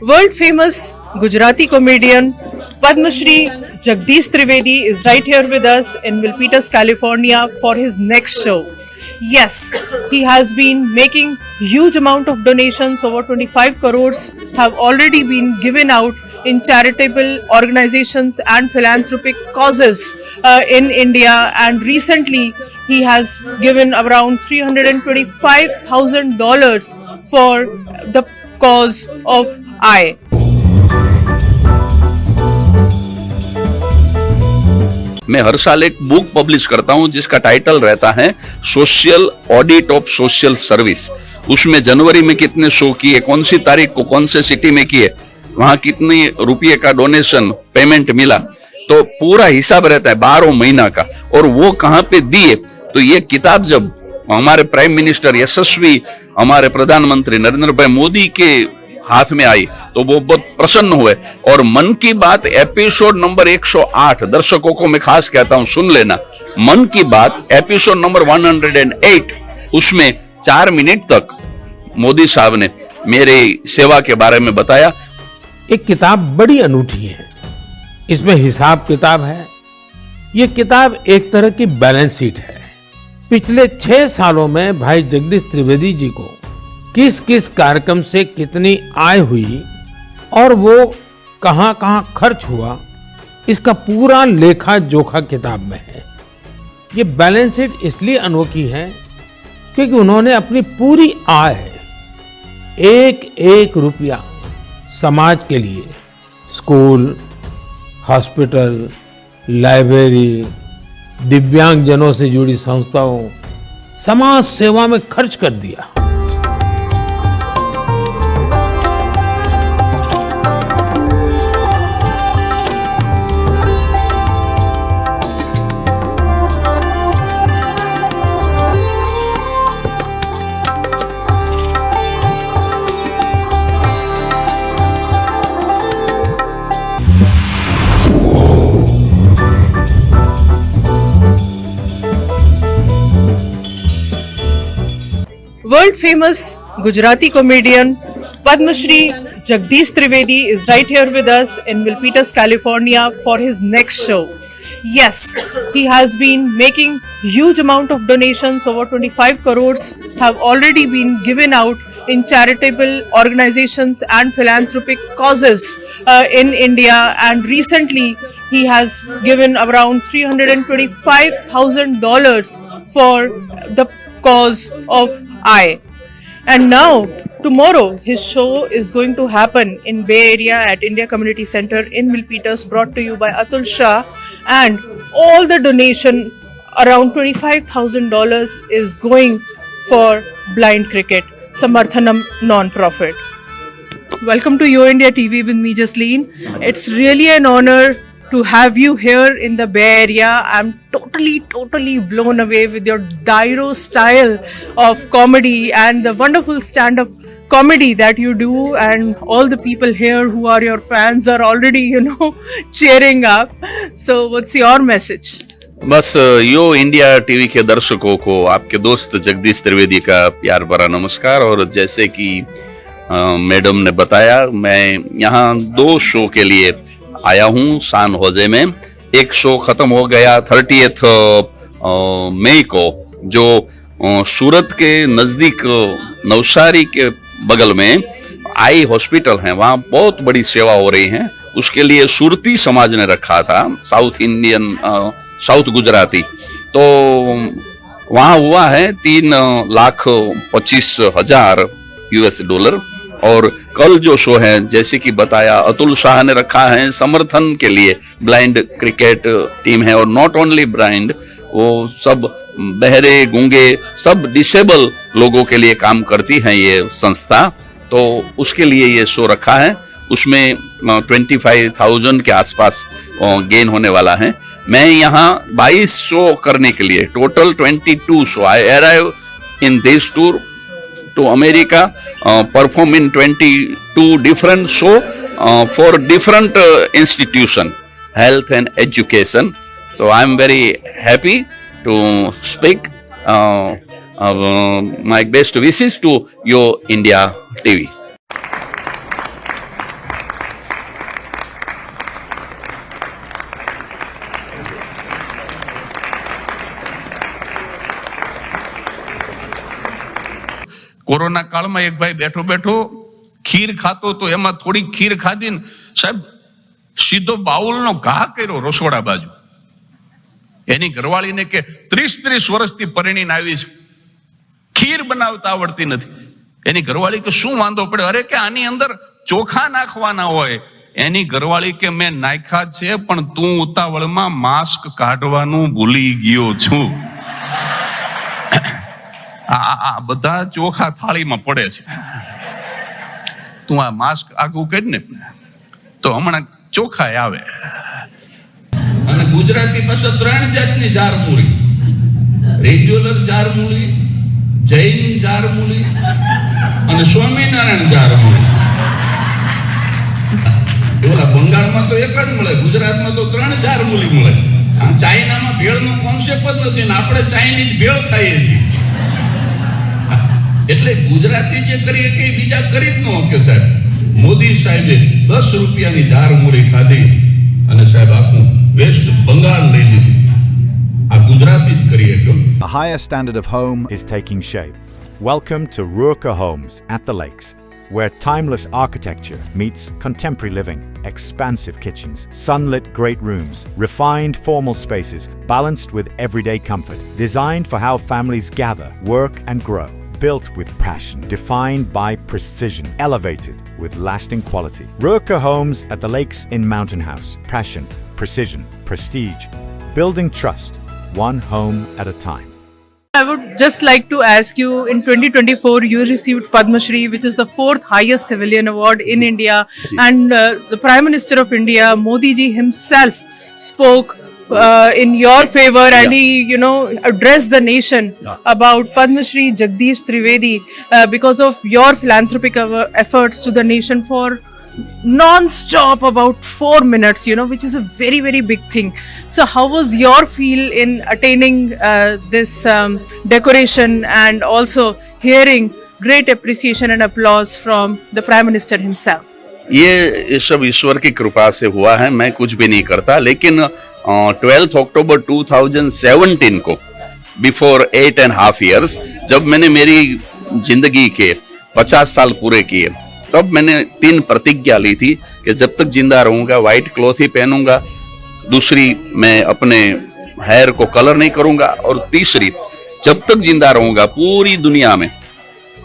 World famous Gujarati comedian Padma Shri Jagdish Trivedi is right here with us in Milpitas, California for his next show. Yes, he has been making huge amount of donations. Over 25 crores have already been given out in charitable organizations and philanthropic causes in India, and recently he has given around $325,000 for the cause of I. मैं हर साल एक book publish करता हूं जिसका title रहता है social audit of social service. उसमें जनवरी में कितने शो किए, कौन सी तारीख को कौन से सिटी में किए, वहां कितने रुपये का डोनेशन पेमेंट मिला, तो पूरा हिसाब रहता है 12 महीना का, और वो कहाँ पे दिए। तो ये किताब जब हमारे प्राइम मिनिस्टर यशस्वी हमारे प्रधानमंत्री नरेंद्र भाई मोदी के हाथ में आई तो वो बहुत प्रसन्न हुए। और मन की बात एपिसोड नंबर 108, दर्शकों को मैं खास कहता हूं सुन लेना, मन की बात एपिसोड नंबर 108, उसमें 4 मिनट तक मोदी साहब ने मेरे सेवा के बारे में बताया। एक किताब बड़ी अनूठी है, इसमें हिसाब किताब है। ये किताब एक तरह की बैलेंस शीट है। पिछले 6 सालों में भाई जगदीश त्रिवेदी जी को किस किस कार्यक्रम से कितनी आय हुई और वो कहां कहां खर्च हुआ, इसका पूरा लेखा जोखा किताब में है। ये बैलेंस शीट इसलिए अनोखी है क्योंकि उन्होंने अपनी पूरी आय, एक एक रुपया समाज के लिए, स्कूल, हॉस्पिटल, लाइब्रेरी, दिव्यांग जनों से जुड़ी संस्थाओं, समाज सेवा में खर्च कर दिया। World famous Gujarati comedian Padma Shri Jagdish Trivedi is right here with us in Milpitas, California for his next show. Yes, he has been making huge amount of donations. Over 25 crores have already been given out in charitable organizations and philanthropic causes in India, and recently he has given around $325,000 for the cause of I. And now tomorrow his show is going to happen in Bay Area at India Community Center in Milpitas, brought to you by Atul Shah, and all the donation around $25,000 is going for Blind Cricket Samarthanam non-profit. Welcome to Yo India TV with me, Jasleen. It's really an honor to have you here in the Bay Area. I'm totally blown away with your Dairo style of comedy and the wonderful stand-up comedy that you do, and all the people here who are your fans are already, cheering up. So what's your message? बस यो India TV के दर्शकों को आपके दोस्त जगदीश त्रिवेदी का प्यार भरा नमस्कार। और जैसे कि मैडम ने बताया, मैं यहाँ 2 शो के लिए आया हूँ सान होजे में। एक शो खत्म हो गया 30 मई को, जो सूरत के नजदीक नवसारी के बगल में आई हॉस्पिटल है, वहाँ बहुत बड़ी सेवा हो रही है। उसके लिए सुरती समाज ने रखा था, साउथ गुजराती। तो वहाँ हुआ है $3,25,000 और कल जो शो है, जैसे कि बताया, अतुल शाह ने रखा है समर्थन के लिए। ब्लाइंड क्रिकेट टीम है, और नॉट ओनली ब्लाइंड, वो सब बहरे गूंगे सब डिसेबल लोगों के लिए काम करती है ये संस्था। तो उसके लिए ये शो रखा है। उसमें 25,000 के आसपास गेन होने वाला है। मैं यहाँ 22 शो करने के लिए, total 22 show. I arrive in this tour to America, perform in 22 different show for different institution, health and education. So I am very happy to speak my best wishes to Yo India TV. Corona કાળમાં એક ભાઈ બેઠો બેઠો ખીર ખાતો તો એમાં થોડી ખીર ખાધી ને સાહેબ સીધો બાઉલનો ઘા કર્યો રસોડા બાજુ. એની ઘરવાળીને કે 30 વર્ષથી પરણીને આવી છે, ખીર બનાવતા આવડતી નથી. એની ઘરવાળી કે શું વાંધો પડ્યો? અરે કે આની અંદર ચોખા નાખવાના હોય. એની ઘરવાળી કે મેં નાખ્યા છે પણ તું ઉતાવળમાં માસ્ક કાઢવાનું ભૂલી ગયો છું. આ બધા ચોખા થાળીમાં પડે છે, તું આ માસ્ક આગું કરી ને તો હમણાં ચોખા આવે. અને ગુજરાતી પાસે 3 જાતની જારમૂળી, રેગ્યુલર જારમૂળી, જૈન જારમૂળી અને સ્વામિનારાયણ જારમૂળી. એવા બંગાળમાં તો એક જ મળે, ગુજરાતમાં તો 3 જારમૂળી મળે. આ ચાઇનામાં ભેળનો કોન્સેપ્ટ જ નથી ને આપણે ચાઇનીઝ ભેળ ખાઈએ છીએ. એટલે ગુજરાતી જે કરીએ કે બીજા કરી જ ન શકે સાહેબ. મોદી સાહેબે 10 રૂપિયાની જારમૂળી ખાધી અને સાહેબ આખું વેસ્ટ બંગાળ લઈ લીધું. આ ગુજરાતી જ કરીએ કે. A higher standard of home is taking shape. Welcome to Ruurka Homes at the Lakes, where timeless architecture meets contemporary living. Expansive kitchens, sunlit great rooms, refined formal spaces balanced with everyday comfort. Designed for how families gather, work and grow. Built with passion, defined by precision, elevated with lasting quality. Ruurka Homes at the Lakes in Mountain House. Passion, precision, prestige. Building trust, one home at a time. I would just like to ask you, in 2024 you received Padma Shri, which is the 4th highest civilian award in India, and the Prime Minister of India, Modi ji himself, spoke in your favor, and he addressed the nation about Padma Shri Jagdish Trivedi because of your philanthropic efforts to the nation for non-stop about 4 minutes, which is a very, very big thing. So how was your feel in attaining this decoration and also hearing great appreciation and applause from the Prime Minister himself? ये सब ईश्वर की कृपा से हुआ है, मैं कुछ भी नहीं करता. लेकिन 12 अक्टूबर 2017 को, बिफोर 8.5 years, जब मैंने मेरी जिंदगी के 50 साल पूरे किए, तब मैंने 3 प्रतिज्ञा ली थी कि जब तक जिंदा रहूंगा व्हाइट क्लॉथ ही पहनूंगा, दूसरी मैं अपने हेयर को कलर नहीं करूंगा, और तीसरी जब तक जिंदा रहूंगा पूरी दुनिया में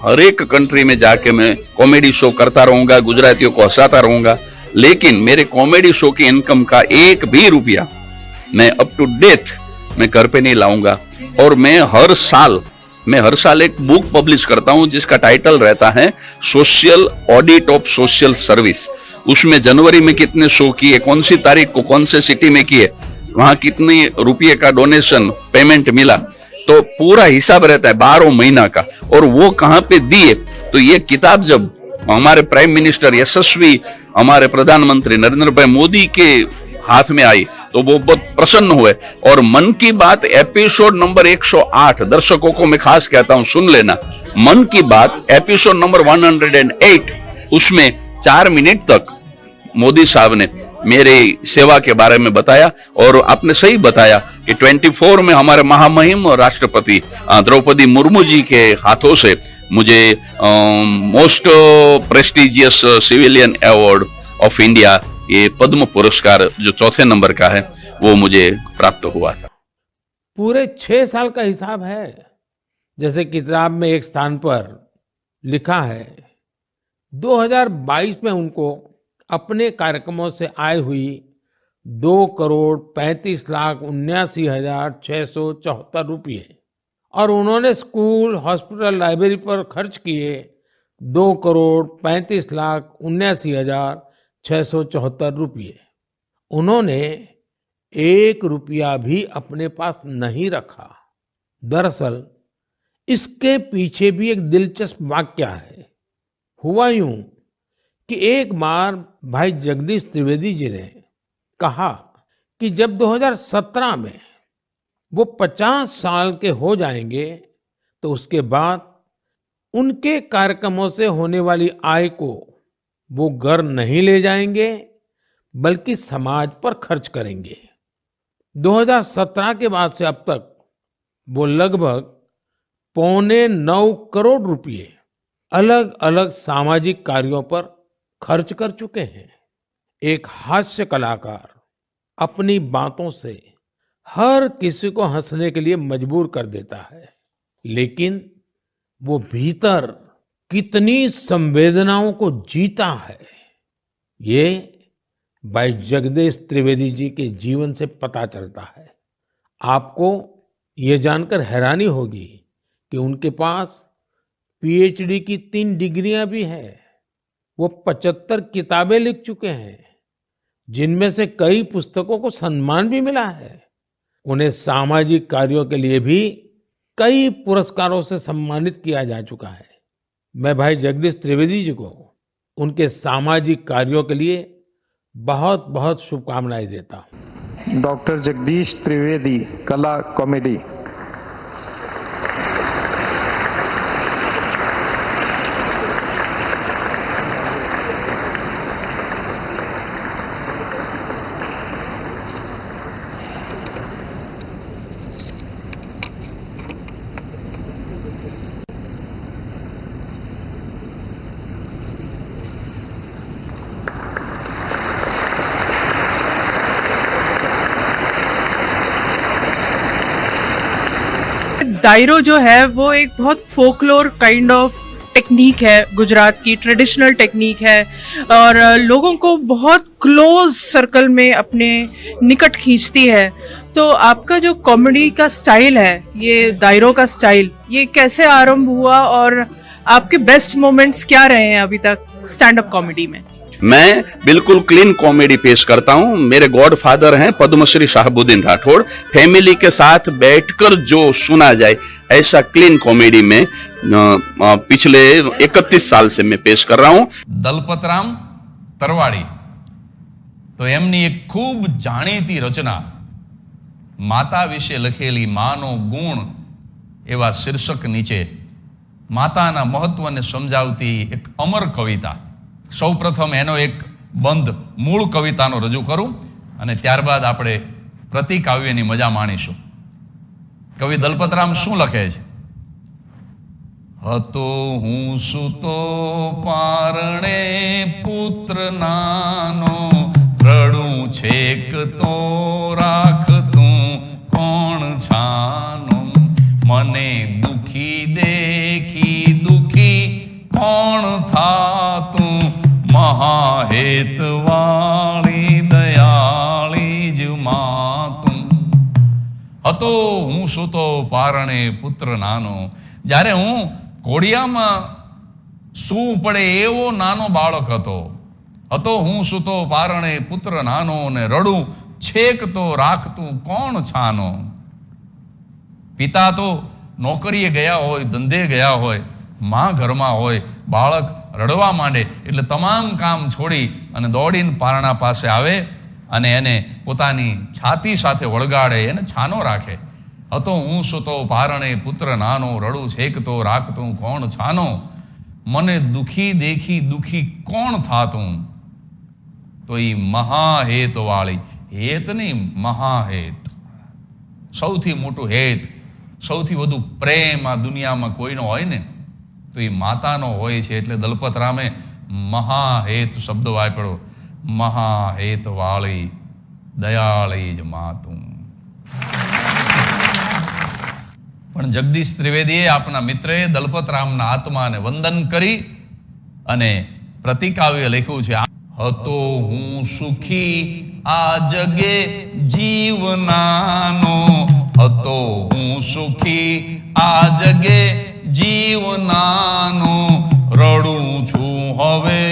हर एक कंट्री में जाके मैं कॉमेडी शो करता रहूंगा, गुजरातियों को हंसाता रहूंगा. लेकिन मेरे कॉमेडी शो की इनकम का 1 भी रुपया मैं अप टू डेथ मैं घर पे नहीं लाऊंगा. और मैं हर साल एक बुक पब्लिश करता हूं जिसका टाइटल रहता है social audit of social service. उसमें जनवरी में कितने शो किए, कौन सी तारीख को कौन से सिटी में किए, वहां कितनी रुपये का डोनेशन पेमेंट मिला, तो पूरा हिसाब रहता है 12 महीना का. और वो कहाँ पे दिए, तो ये किताब जब हमारे प्राइम मिनिस्टर यशस्वी हमारे प्रधानमंत्री नरेंद्र भाई मोदी के हाथ में आई तो वो बहुत प्रसन्न हुए. और मन की बात एपिसोड नंबर 108, दर्शकों को मैं खास कहता हूं सुन लेना, मन की बात एपिसोड नंबर 108, उसमें 4 मिनट तक मोदी साहब ने मेरे सेवा के बारे में बताया. और आपने सही बताया कि 24 में हमारे महामहिम राष्ट्रपति द्रौपदी मुर्मू जी के हाथों से मुझे most prestigious civilian award of India, ये पद्म पुरस्कार जो 4थे नंबर का है, वो मुझे प्राप्त हुआ था. पूरे 6 साल का हिसाब है. जैसे किताब में एक स्थान पर लिखा है 2022 में उनको अपने कार्यक्रमों से आय हुई 2,35,79,674 रुपये, और उन्होंने स्कूल, हॉस्पिटल, लाइब्रेरी पर खर्च किए 2,35,79,674 रुपये. उन्होंने 1 रुपया भी अपने पास नहीं रखा. दरअसल इसके पीछे भी एक दिलचस्प वाकया है. हुआ यूं कि एक बार भाई जगदीश त्रिवेदी जी ने कहा कि जब 2017 में वो 50 साल के हो जाएंगे तो उसके बाद उनके कार्यक्रमों से होने वाली आय को वो घर नहीं ले जाएंगे बल्कि समाज पर खर्च करेंगे. 2017 के बाद से अब तक वो लगभग 8.25 करोड़ रुपये अलग अलग सामाजिक कार्यों पर खर्च कर चुके हैं। एक हास्य कलाकार अपनी बातों से हर किसी को हंसने के लिए मजबूर कर देता है, लेकिन वो भीतर कितनी संवेदनाओं को जीता है, ये भाई जगदीश त्रिवेदी जी के जीवन से पता चलता है। आपको ये जानकर हैरानी होगी कि उनके पास पीएचडी की 3 डिग्रियां भी हैं। वो 75 किताबें लिख चुके हैं, जिनमें से कई पुस्तकों को सम्मान भी मिला है। उन्हें सामाजिक कार्यों के लिए भी कई पुरस्कारों से सम्मानित किया जा चुका है। मैं भाई जगदीश त्रिवेदी जी को उनके सामाजिक कार्यों के लिए बहुत बहुत शुभकामनाएं देता हूं। डॉक्टर जगदीश त्रिवेदी, कला कॉमेडी। दायरो जो है वो एक बहुत फोकलोर काइंड ऑफ टेक्निक है, गुजरात की ट्रेडिशनल टेक्निक है और लोगों को बहुत क्लोज सर्कल में अपने निकट खींचती है। तो आपका जो कॉमेडी का स्टाइल है, ये दायरो का स्टाइल, ये कैसे आरंभ हुआ और आपके बेस्ट मोमेंट्स क्या रहे हैं अभी तक स्टैंड अप कॉमेडी में? मैं बिल्कुल क्लीन कॉमेडी पेश करता हूं। मेरे गॉड फादर हैं पद्मश्री शाहबुद्दीन राठौड़। फैमिली के साथ बैठकर जो सुना जाए ऐसा क्लीन कॉमेडी में पिछले 31 साल से मैं पेश कर रहा हूं। દલપતરામ તરવાડી તો એમની એક ખૂબ જાણીતી રચના માતા વિશે લખેલી માનો ગુણ એવા શીર્ષક નીચે માતાના મહત્વને સમજાવતી એક અમર કવિતા, સૌપ્રથમ એનો એક બંધ મૂળ કવિતાનો રજૂ કરું અને ત્યારબાદ આપણે પ્રતિકાવ્યની મજા માણીશું. કવિ દલપતરામ શું લખે છે? હતો હું સૂતો પારણે પુત્ર નાનો, રડું છેક તો રાખતું કોણ છાનો, મને દુખી દેખી દુખી કોણ થાતું, મહાહેતવાળી દયાળી જ માતું. હતો હું સૂતો પારણે પુત્ર નાનો, જ્યારે હું ઘોડિયામાં સૂવું પડે એવો નાનો બાળક હતો. હતો હું સૂતો પારણે પુત્ર નાનો, ને રડું છેક તો રાખતું કોણ છાનો. પિતા તો નોકરીએ ગયા હોય, ધંધે ગયા હોય, માં ઘરમાં હોય, બાળક રડવા માંડે એટલે તમામ કામ છોડી અને દોડીને પારણા પાસે આવે અને એને પોતાની છાતી સાથે વળગાડે, એને છાનો રાખે. હતો હું સૂતો પારણે પુત્ર નાનો, રડું છેક તો રાખતું કોણ છાનો, મને દુખી દેખી દુખી કોણ થાતું. તો એ મહાહેત વાળી, હેત નહીં મહાહેત, સૌથી મોટું હેત, સૌથી વધુ પ્રેમ આ દુનિયામાં કોઈનો હોય ને તો એ માતાનો હોય છે. એટલે દલપતરામે મહાહેત શબ્દ વાપર્યો, મહાહેત વાળી દયાળી જ માતું. પણ જગદીશ ત્રિવેદીએ આપના મિત્રે દલપતરામના આત્માને વંદન કરી અને પ્રતિકાવ્ય લખ્યું છે. હતો હું સુખી આ જગે જીવનાનો, હતો હું સુખી આ જગે જીવનાનો, રડું છું હવે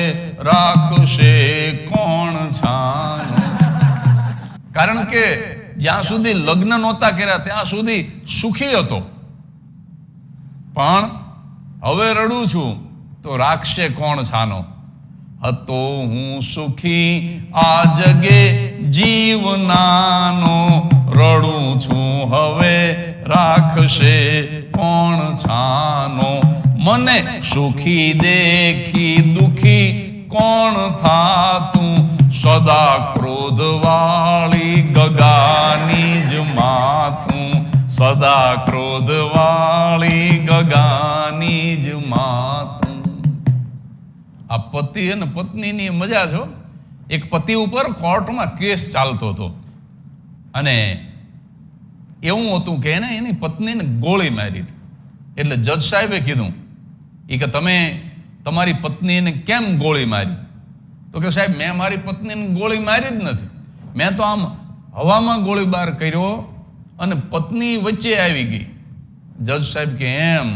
રાખશે કોણ છાનો. કારણ કે જ્યાં સુધી લગ્ન નહોતા કર્યા ત્યાં સુધી સુખી હતો, પણ હવે રડું છું તો રાખશે કોણ છાનો. હતો હું સુખી આ જગે જીવનાનો, રડું છું હવે રાખશે કોણ છાનો, મને સુખી દેખી દુખી કોણ થાતું, સદા ક્રોધવાળી ગગાની જ માતું, સદા ક્રોધવાળી ગગાની જ માતું. આ પતિ અને પત્નીની મજા છો. એક પતિ ઉપર કોર્ટમાં કેસ ચાલતો હતો અને એવું હતું કે એને એની પત્નીને ગોળી મારી હતી. એટલે જજ સાહેબે કીધું કે તમે તમારી પત્નીને કેમ ગોળી મારી? તો કે સાહેબ મેં મારી પત્નીને ગોળી મારી જ નથી, મેં તો આમ હવામાં ગોળીબાર કર્યો અને પત્ની વચ્ચે આવી ગઈ. જજ સાહેબ કે એમ?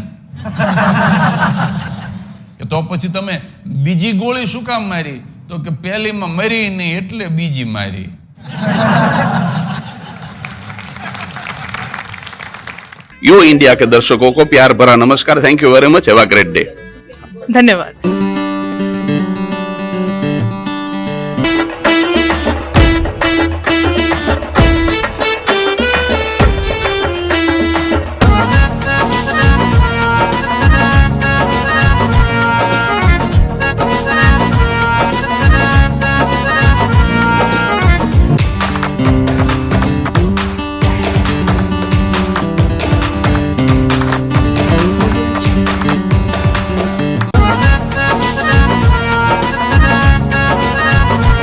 કે તો પછી તમે બીજી ગોળી શું કામ મારી? તો કે પહેલીમાં મરી નહીં એટલે બીજી મારી. यो इंडिया के दर्शकों को प्यार भरा नमस्कार. Thank you very much. Have a great day. धन्यवाद.